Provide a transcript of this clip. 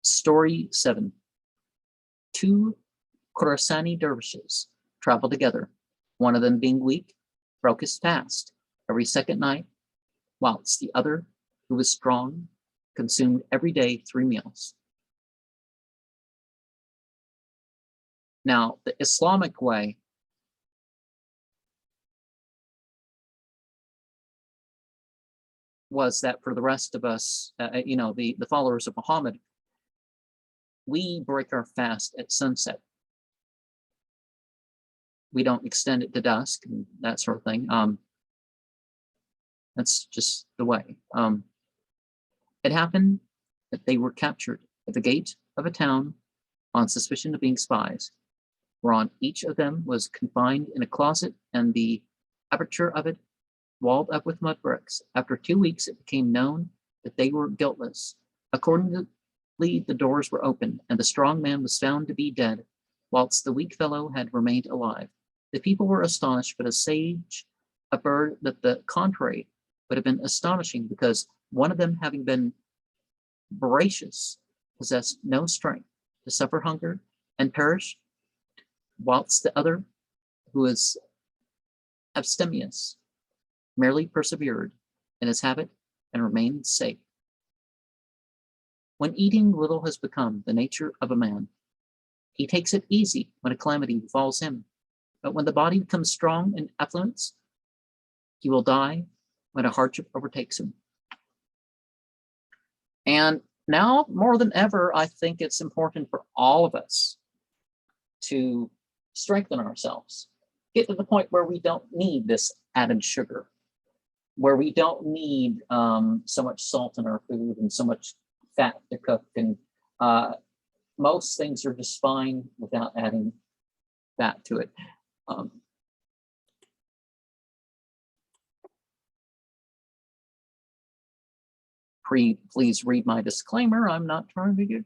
Story 7. Two Khorasani dervishes traveled together. One of them, being weak, broke his fast every second night, whilst the other, who was strong, consumed every day 3 meals. Now, the Islamic way was that for the rest of us, the followers of Muhammad, we break our fast at sunset. We don't extend it to dusk and that sort of thing. That's just the way. It happened that they were captured at the gate of a town on suspicion of being spies, whereon each of them was confined in a closet and the aperture of it walled up with mud bricks. After 2 weeks, it became known that they were guiltless. Accordingly, the doors were opened, and the strong man was found to be dead, whilst the weak fellow had remained alive. The people were astonished, but a sage averred that the contrary would have been astonishing, because one of them, having been voracious, possessed no strength to suffer hunger and perish, whilst the other, who was abstemious, merely persevered in his habit and remained safe. When eating little has become the nature of a man, he takes it easy when a calamity befalls him. But when the body becomes strong in affluence, he will die when a hardship overtakes him. And now, more than ever, I think it's important for all of us to strengthen ourselves, get to the point where we don't need this added sugar, where we don't need so much salt in our food and so much fat to cook. And most things are just fine without adding fat to it. Please read my disclaimer. I'm not trying to get,